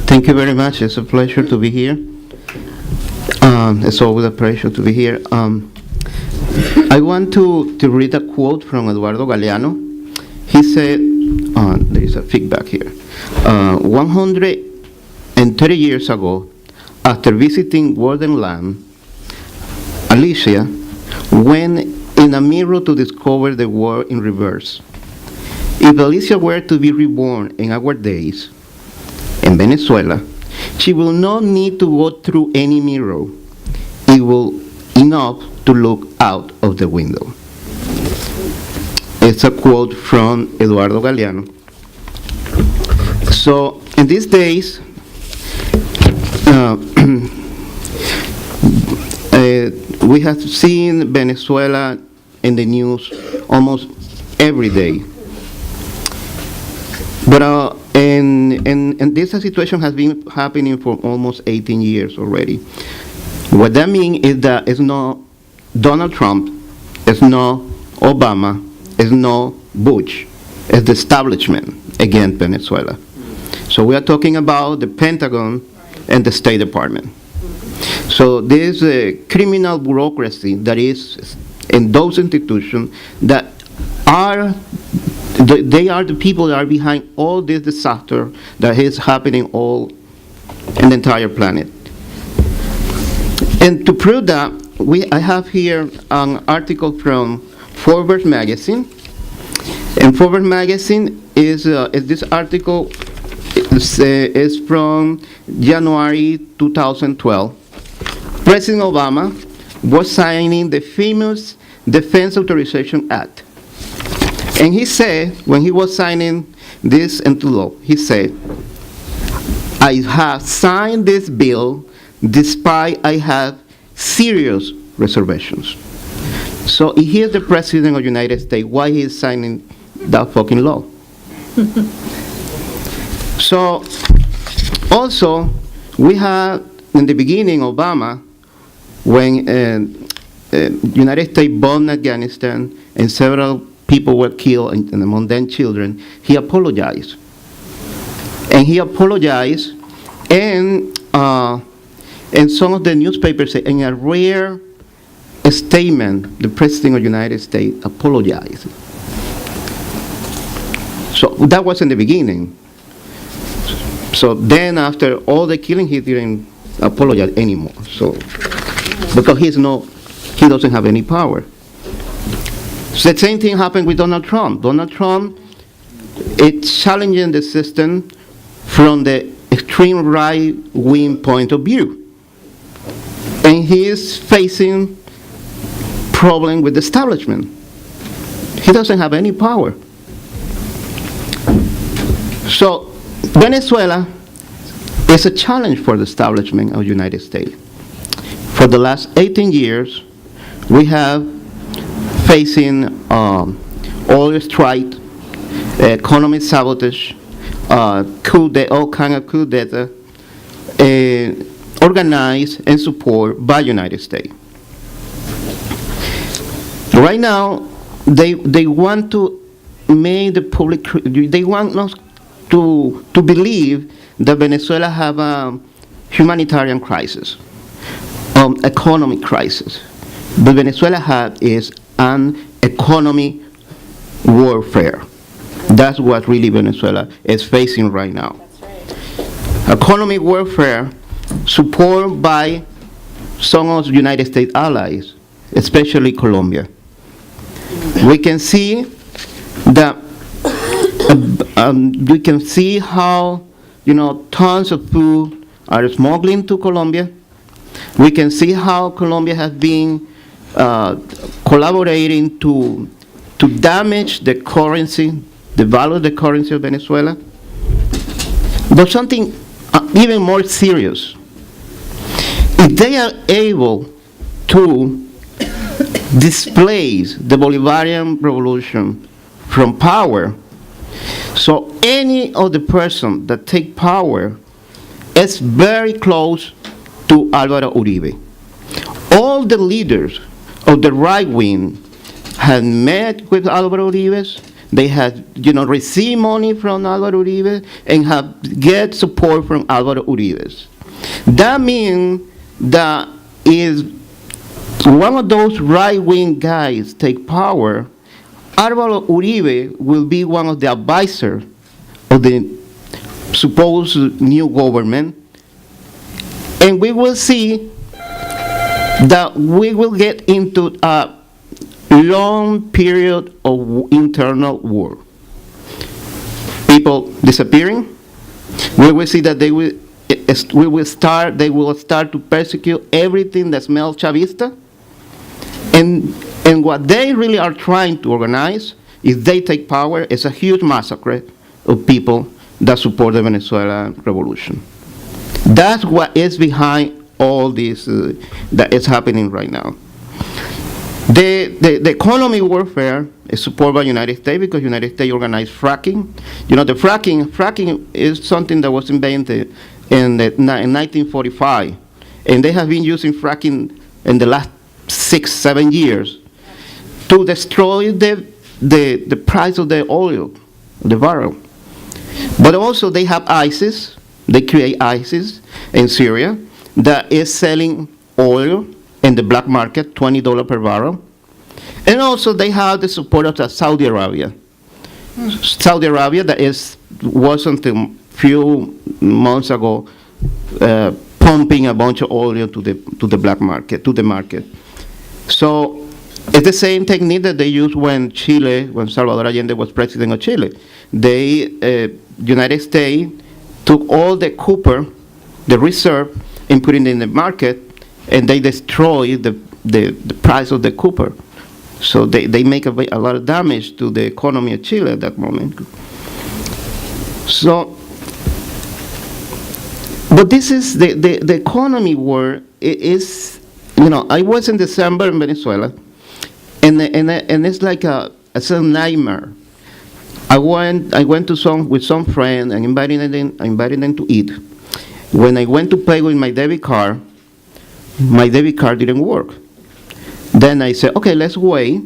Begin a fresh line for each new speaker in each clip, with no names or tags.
Thank you very much. It's a pleasure to be here. It's always a pleasure to be here. I want to read a quote from Eduardo Galeano. He said, there is a feedback here. 130 years ago, after visiting Warden Land, Alicia went in a mirror to discover the world in reverse. If Alicia were to be reborn in our days, in Venezuela, she will not need to go through any mirror. It will enough to look out of the window. It's a quote from Eduardo Galeano. So in these days, we have seen Venezuela in the news almost every day. But and this situation has been happening for almost 18 years already. What that means is that it's not Donald Trump, it's not Obama, it's not Bush, it's the establishment against Venezuela. So we are talking about the Pentagon and the State Department. So there's a criminal bureaucracy that is in those institutions that they are the people that are behind all this disaster that is happening all in the entire planet. And to prove that, I have here an article from Forbes magazine. And Forbes magazine is this article is from January 2012. President Obama was signing the famous Defense Authorization Act. And he said, when he was signing this into law, he said, I have signed this bill despite I have serious reservations. So if he is the President of the United States, why he is signing that fucking law? So also, we had in the beginning Obama, when United States bombed Afghanistan and several people were killed, and among them children, he apologized. And he apologized, and some of the newspapers say, in a rare statement, the President of the United States apologized. So that was in the beginning. So then after all the killing, he didn't apologize anymore. So, because he doesn't have any power. So the same thing happened with Donald Trump. Donald Trump is challenging the system from the extreme right-wing point of view. And he is facing problem with the establishment. He doesn't have any power. So Venezuela is a challenge for the establishment of the United States. For the last 18 years, we have facing oil strike, economic sabotage, all kind of coup d'etat, organized and supported by United States. Right now, they want to make the public, they want us to believe that Venezuela have a humanitarian crisis, economic crisis. But Venezuela is an economic warfare. That's what really Venezuela is facing right now.
That's right.
Economic warfare supported by some of the United States allies, especially Colombia. We can see that we can see how tons of food are smuggling to Colombia. We can see how Colombia has been collaborating to damage the currency, the value of the currency of Venezuela. But something even more serious. If they are able to displace the Bolivarian revolution from power, so any of the person that take power is very close to Alberto Uribe. All the leaders of the right wing had met with Alberto Uribe. they had, received money from Álvaro Uribe and have get support from Álvaro Uribe. That means that if one of those right-wing guys take power, Álvaro Uribe will be one of the advisors of the supposed new government, and we will see that we will get into a long period of internal war. People disappearing. We will see that they will start to persecute everything that smells Chavista. And what they really are trying to organize, if they take power, is a huge massacre of people that support the Venezuelan revolution. That's what is behind all this that is happening right now. The economy warfare is supported by the United States because the United States organized fracking. The fracking is something that was invented in 1945, and they have been using fracking in the last 6-7 years to destroy the price of the oil, the barrel. But also they have ISIS. They create ISIS in Syria that is selling oil in the black market, $20 per barrel. And also they have the support of Saudi Arabia. Saudi Arabia that was until few months ago pumping a bunch of oil to the black market, to the market. So it's the same technique that they used when Salvador Allende was president of Chile. United States took all the copper, the reserve, and put it in the market, and they destroyed the price of the copper. So they make a lot of damage to the economy of Chile at that moment. So, but this is the economy war. It is, I was in December in Venezuela, and it's like it's a nightmare. I went with some friend and invited them to eat. When I went to pay with my debit card didn't work. Then I said, okay, let's wait,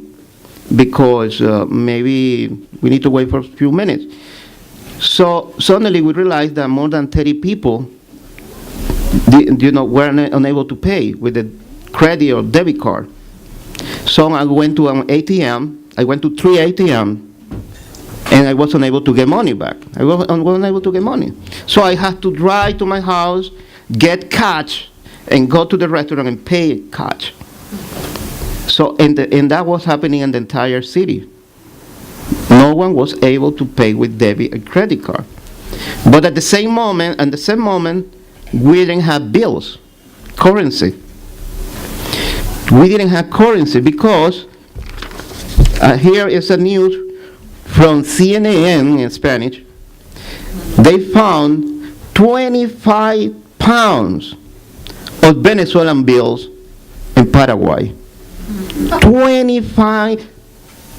because maybe we need to wait for a few minutes. So suddenly we realized that more than 30 people, were unable to pay with the credit or debit card. So I went to an ATM. I went to 3 ATM, and I was unable to get money back. I was unable to get money. So I had to drive to my house, get cash, and go to the restaurant and pay cash. So, and that was happening in the entire city. No one was able to pay with debit and credit card. But at the same moment, we didn't have bills, currency. We didn't have currency because here is a news from CNN in Spanish. They found 25 pounds of Venezuelan bills in Paraguay. 25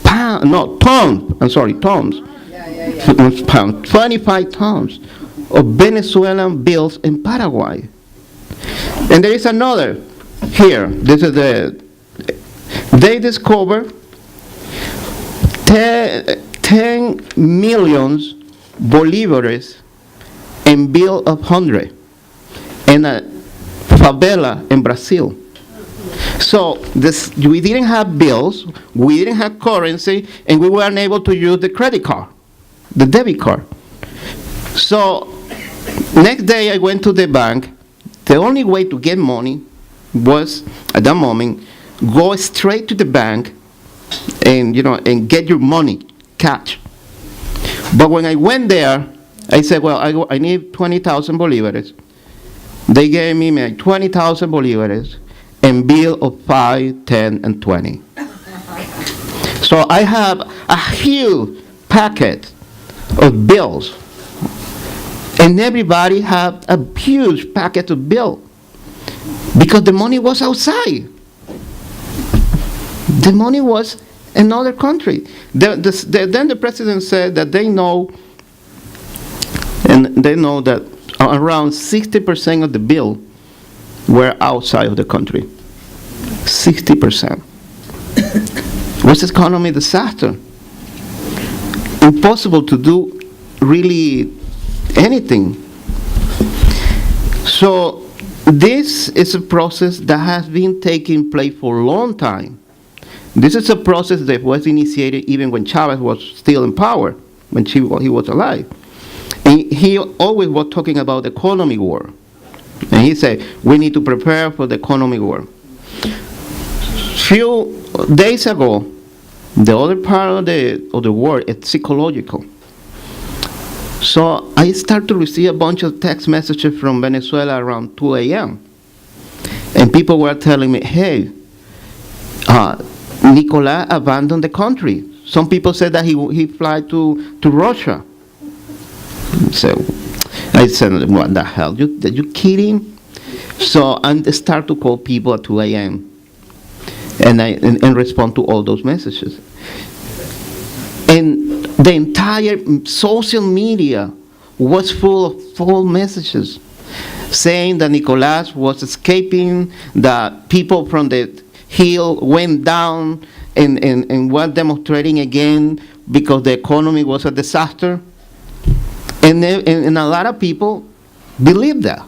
pounds, no, tons, I'm sorry, tons. Pounds, 25 tons of Venezuelan bills in Paraguay. And there is another here. This is they discovered 10 million bolívares in bill of 100 in a favela in Brazil. So we didn't have bills, we didn't have currency, and we weren't able to use the credit card, the debit card. So next day I went to the bank. The only way to get money was, at that moment, go straight to the bank and get your money, cash. But when I went there, I said, well, I need 20,000 bolívares. They gave me 20,000 bolívares and bill of 5, 10, and 20. So I have a huge packet of bills, and everybody had a huge packet of bill because the money was outside. The money was in another country. Then the president said that they know that around 60% of the bill were outside of the country. 60%. Was this economy disaster? impossible to do really anything. So this is a process that has been taking place for a long time. This is a process that was initiated even when Chavez was still in power, when he was alive. And he always was talking about the economic war. And he said, we need to prepare for the economic war. Few days ago, the other part of the war is psychological. So I start to receive a bunch of text messages from Venezuela around 2 a.m. And people were telling me, hey, Nicolás abandoned the country. Some people said that he fly to Russia. So I said, what the hell? Are you kidding? So I start to call people at 2 a.m. and respond to all those messages. And the entire social media was full of false messages saying that Nicolás was escaping, that people from the hill went down and were demonstrating again because the economy was a disaster. And a lot of people believe that.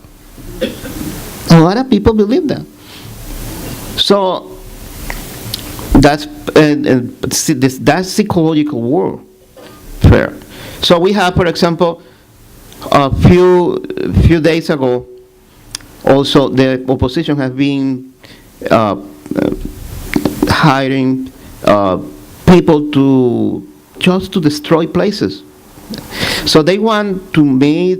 A lot of people believe that. So that's psychological warfare. So we have, for example, a few days ago, also the opposition has been hiring people just to destroy places. So they want to make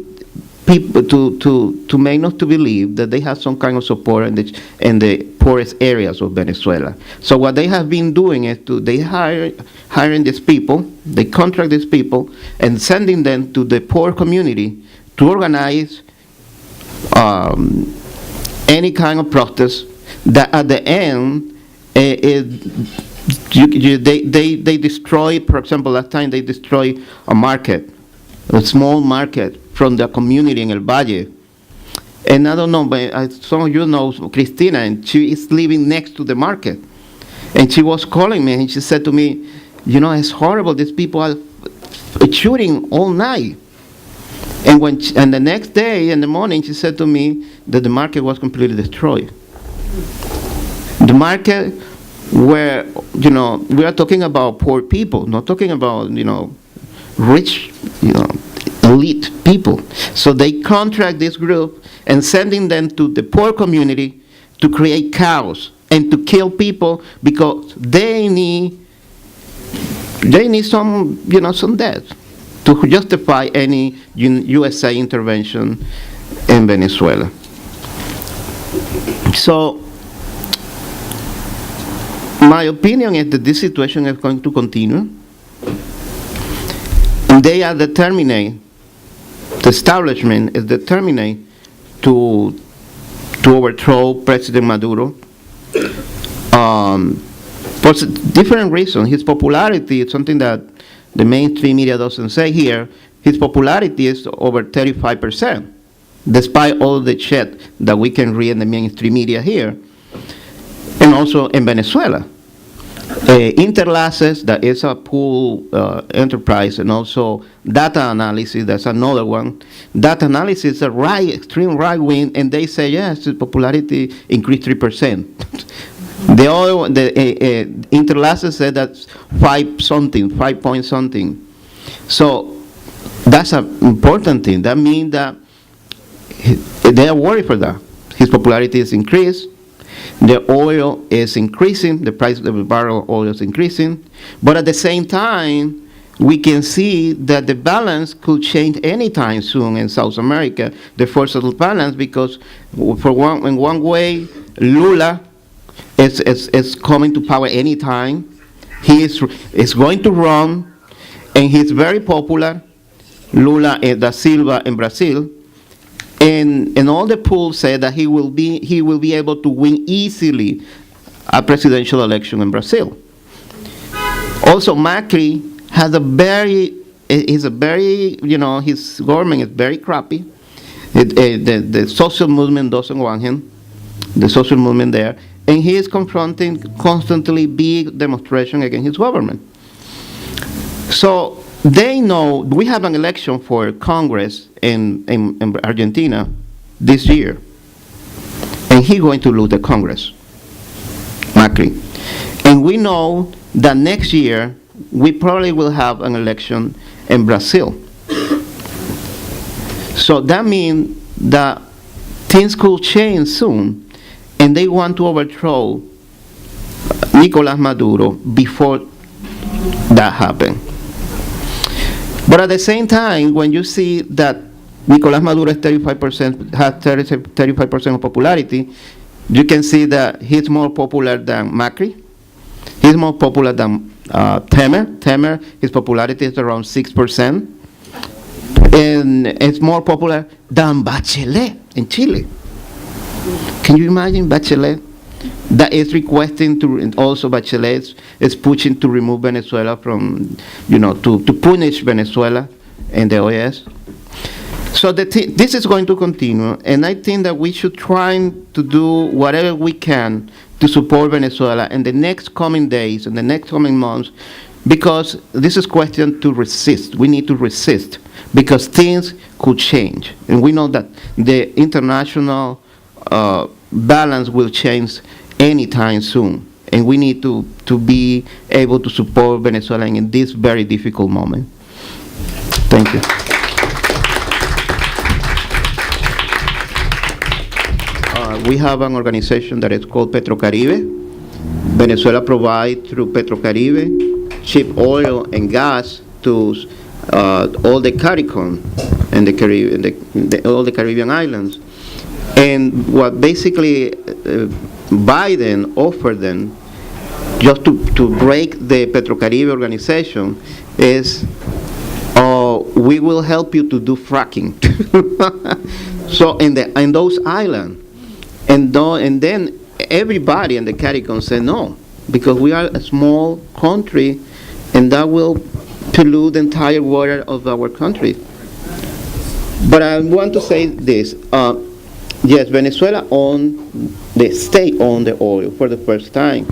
people to make us to believe that they have some kind of support in the poorest areas of Venezuela. So what they have been doing is they hiring these people, they contract these people, and sending them to the poor community to organize any kind of protest that at the end they destroy. For example, last time they destroyed a market, a small market from the community in El Valle. And I don't know, but some of you know Cristina, and she is living next to the market. And she was calling me, and she said to me, you know, it's horrible, these people are shooting all night. And the next day in the morning, she said to me that the market was completely destroyed. The market where, you know, we are talking about poor people, not talking about, you know, rich, you know, elite people. So they contract this group and sending them to the poor community to create chaos and to kill people because they need some, you know, some death to justify any USA intervention in Venezuela. So my opinion is that this situation is going to continue. And they are determined, the establishment is determined to overthrow President Maduro for different reasons. His popularity is something that the mainstream media doesn't say here. His popularity is over 35%, despite all the shit that we can read in the mainstream media here, and also in Venezuela. Interlaces, that is a pool enterprise, and also data analysis, that's another one. Data analysis is a extreme right wing, and they say, yes, the popularity increased 3%. The Interlaces said that's 5 point something. So that's an important thing. That means that they are worried for that. His popularity is increased. The oil is increasing, the price of the barrel of oil is increasing, but at the same time, we can see that the balance could change anytime soon in South America, the forces of balance, because in one way, Lula is coming to power anytime. He is going to run, and he's very popular, Lula da Silva in Brazil. And all the polls say that he will be able to win easily a presidential election in Brazil. Also, Macri has his government is very crappy. The social movement doesn't want him, the social movement there, and he is confronting constantly big demonstration against his government. So they know we have an election for Congress in Argentina this year, and he's going to lose the Congress, Macri. And we know that next year we probably will have an election in Brazil. So that means that things could change soon, and they want to overthrow Nicolás Maduro before that happens. But at the same time, when you see that Nicolás Maduro is 35%, has 35% of popularity, you can see that he's more popular than Macri. He's more popular than Temer. Temer, his popularity is around 6%. And it's more popular than Bachelet in Chile. Can you imagine Bachelet? That is requesting to, and also Bachelet is pushing to remove Venezuela from, to punish Venezuela and the OAS. So this is going to continue, and I think that we should try to do whatever we can to support Venezuela in the next coming days and the next coming months, because this is a question to resist. We need to resist, because things could change. And we know that the international balance will change anytime soon. And we need to be able to support Venezuela in this very difficult moment. Thank you. We have an organization that is called Petrocaribe. Venezuela provides through Petrocaribe cheap oil and gas to all the CARICOM and the Caribbean, all the Caribbean islands. And what basically Biden offered them, just to break the Petrocaribe organization, is, we will help you to do fracking. So in those islands, and then everybody in the CARICOM said no, because we are a small country, and that will pollute the entire water of our country. But I want to say this. Yes, Venezuela the state owned the oil for the first time.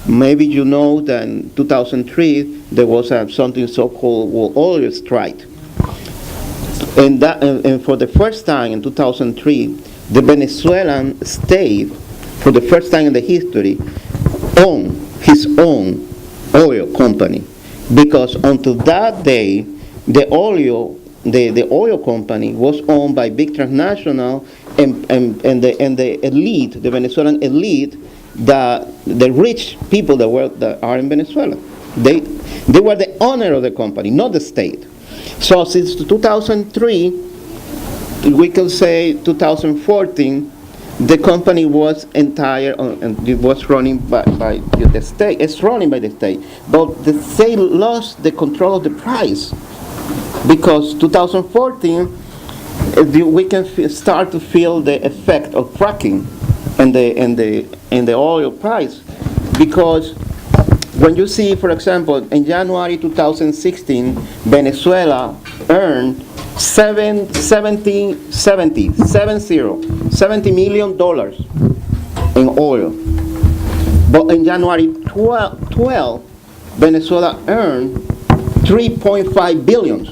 Maybe you know that in 2003 there was something so-called oil strike. And for the first time in 2003, the Venezuelan state, for the first time in the history, owned his own oil company. Because until that day, the oil company was owned by big transnational and the elite, the Venezuelan elite, the rich people that are in Venezuela. They were the owner of the company, not the state. So since 2003, we can say 2014, the company was entire, and it was running by the state. It's running by the state, but the state lost the control of the price, because 2014 we can start to feel the effect of fracking and the oil price, because when you see, for example, in January 2016, Venezuela earned $70 million in oil. But in January 12, Venezuela earned 3.5 billion.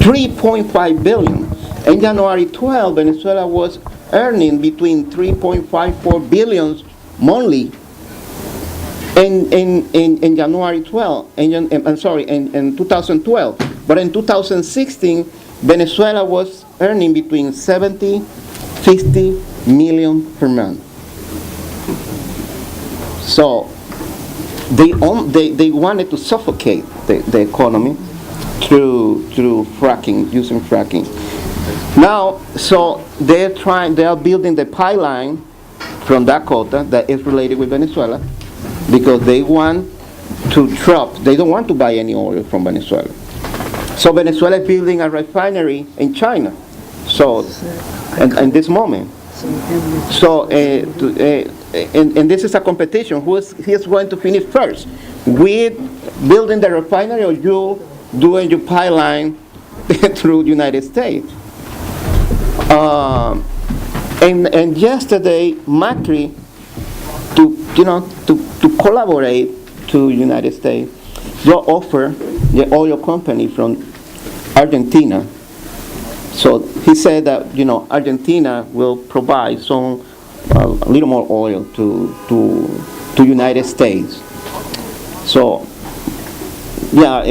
3.5 billion. In January 12, Venezuela was earning between 3.54 billion monthly. In January 12, in 2012. But in 2016, Venezuela was earning between 50 million per month. So they wanted to suffocate the economy through fracking, using fracking. Now, so they are building the pipeline from Dakota that is related with Venezuela, because they want to drop, they don't want to buy any oil from Venezuela. So Venezuela is building a refinery in China. So, in this moment. So, and this is a competition. Who is going to finish first? We building the refinery, or you doing your pipeline through the United States? And yesterday, Macri, to collaborate to United States, they offer the oil company from Argentina. So he said that, you know, Argentina will provide some a little more oil to United States. So yeah,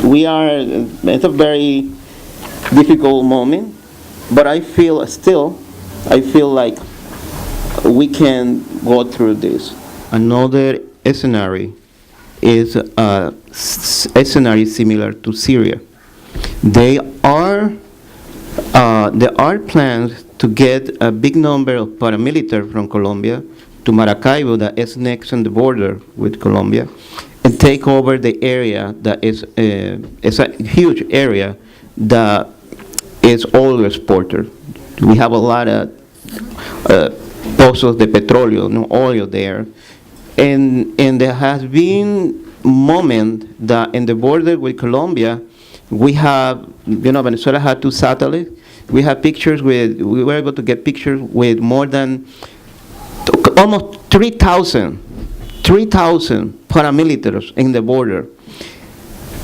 we are at a very difficult moment, but I feel like we can go through this. Another scenario is a scenario similar to Syria. There are plans to get a big number of paramilitaries from Colombia to Maracaibo, that is next on the border with Colombia, and take over the area that is a huge area that is oil exporter. We have a lot of pozos de petróleo, no oil there, and there has been moment that in the border with Colombia, we have, you know, Venezuela had 2 satellites. We have pictures we were able to get pictures with more than almost 3,000 paramilitaries in the border.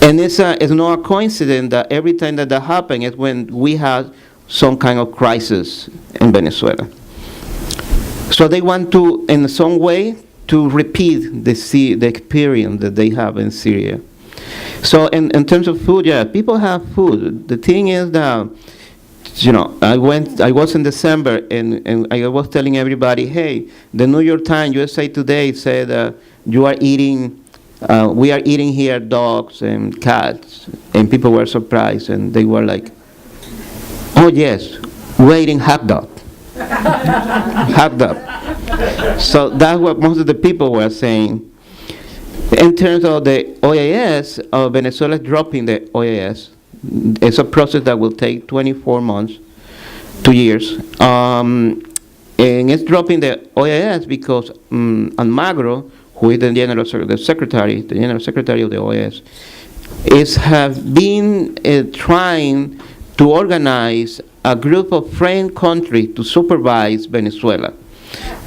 And it's not a coincidence that every time that happens is when we have some kind of crisis in Venezuela. So they want to, in some way, to repeat the experience that they have in Syria. So in terms of food, yeah, people have food. The thing is that, you know, I was in December and I was telling everybody, hey, the New York Times, USA Today said we are eating here dogs and cats, and people were surprised and they were like, oh yes, we're eating hot dog. Hot dog. So that's what most of the people were saying. In terms of the OAS, Venezuela is dropping the OAS. It's a process that will take 24 months, 2 years. And it's dropping the OAS because Almagro, who is the general secretary of the OAS, have been trying to organize a group of friend countries to supervise Venezuela.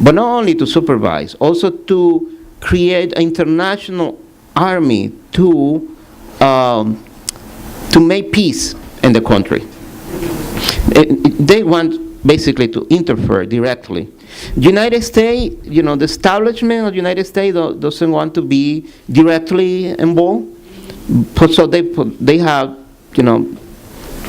But not only to supervise, also to create an international army to make peace in the country. They want basically to interfere directly. United States, you know, the establishment of the United States doesn't want to be directly involved, so they have, you know,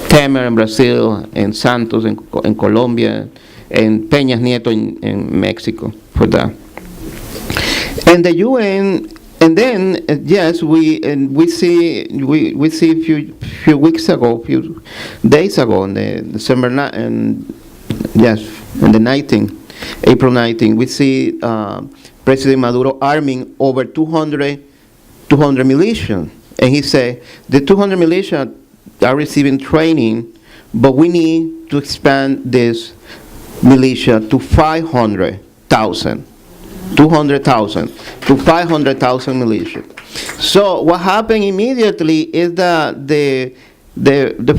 Temer in Brazil and Santos in Colombia and Peña Nieto in Mexico for that. And the UN, and then yes, we see a few weeks ago, few days ago, on the December and yes, on the 19th, April 19th, we see President Maduro arming over 200 militia, and he said the 200 militia are receiving training, but we need to expand this militia to 500,000. 200,000 to 500,000 militia. So what happened immediately is that the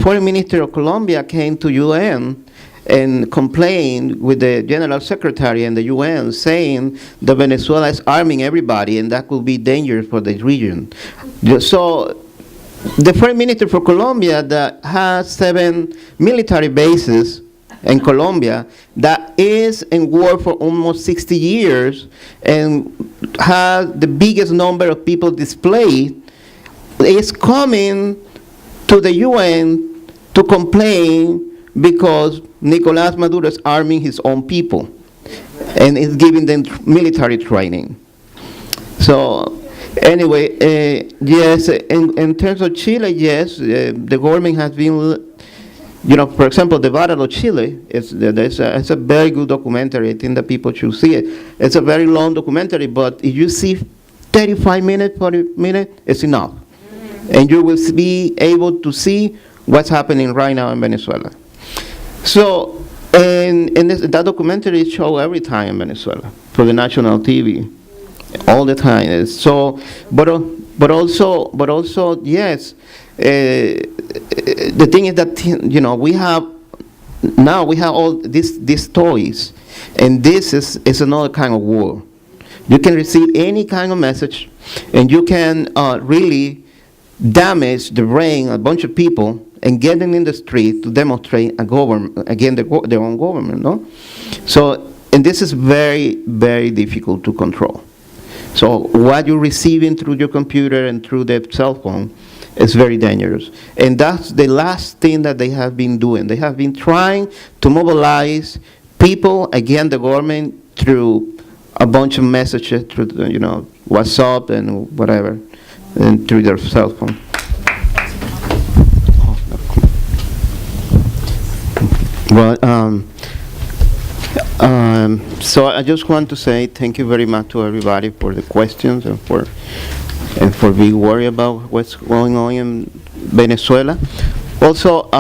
foreign minister of Colombia came to UN and complained with the general secretary and the UN, saying that Venezuela is arming everybody and that could be dangerous for the region. So the foreign minister for Colombia, that has 7 military bases in Colombia, that is in war for almost 60 years and has the biggest number of people displaced, is coming to the UN to complain because Nicolás Maduro is arming his own people and is giving them military training. So anyway, yes, in terms of Chile, yes, the government has been, you know, for example, the Battle of Chile, it's a very good documentary. I think that people should see it. It's a very long documentary, but if you see 35 minutes, 40 minutes, it's enough. And you will be able to see what's happening right now in Venezuela. So, and that documentary show every time in Venezuela for the national TV, all the time. So, but also, yes. The thing is that, you know, we have all these toys, and this is another kind of war. You can receive any kind of message, and you can really damage the brain of a bunch of people and get them in the street to demonstrate a government against their own government, no? So, and this is very, very difficult to control. So what you're receiving through your computer and through the cell phone is very dangerous. And that's the last thing that they have been doing. They have been trying to mobilize people against the government through a bunch of messages, through the, WhatsApp and whatever, and through their cell phone. Well, so I just want to say thank you very much to everybody for the questions and for being worried about what's going on in Venezuela. Also,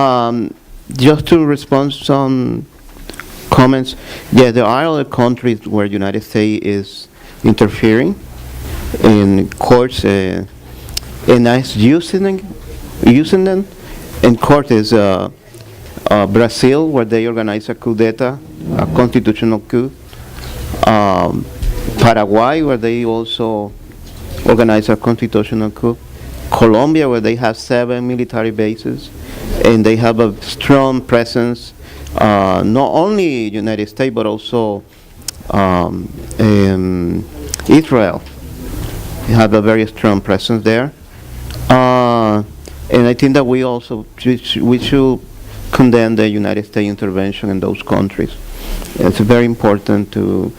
just to respond to some comments, yeah, there are other countries where the United States is interfering in courts, and it's using them. In court is Brazil, where they organize a coup d'etat, a constitutional coup. Paraguay, where they also organize a constitutional coup. Colombia, where they have 7 military bases, and they have a strong presence, not only United States, but also Israel. They have a very strong presence there. And I think that we also should condemn the United States intervention in those countries. It's very important to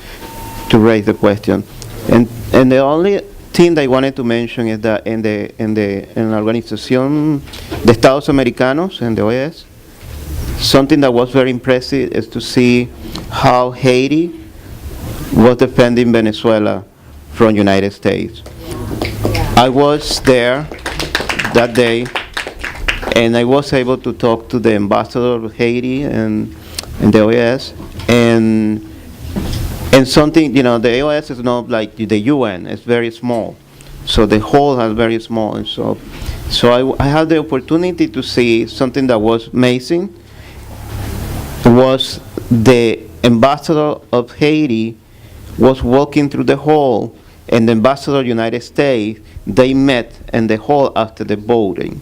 raise the question. And the only thing that I wanted to mention is that en la Organización de Estados Americanos, in the OAS, something that was very impressive is to see how Haiti was defending Venezuela from United States. I was there that day, and I was able to talk to the ambassador of Haiti and the OAS, and something, the OAS is not like the UN, it's very small. So the whole is very small, and so I had the opportunity to see something that was amazing. It was the ambassador of Haiti was walking through the hall, and the ambassador of the United States, they met in the hall after the voting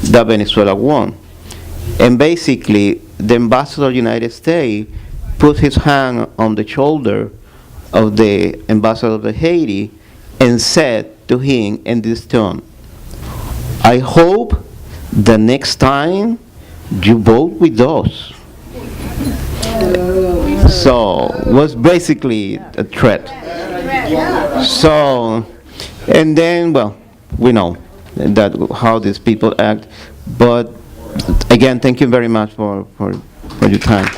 that Venezuela won. And basically, the ambassador of the United States put his hand on the shoulder of the ambassador of Haiti and said to him in this tone, "I hope the next time you vote with us." So it was basically a threat. So, and then, well, we know that how these people act. But again, thank you very much for your time.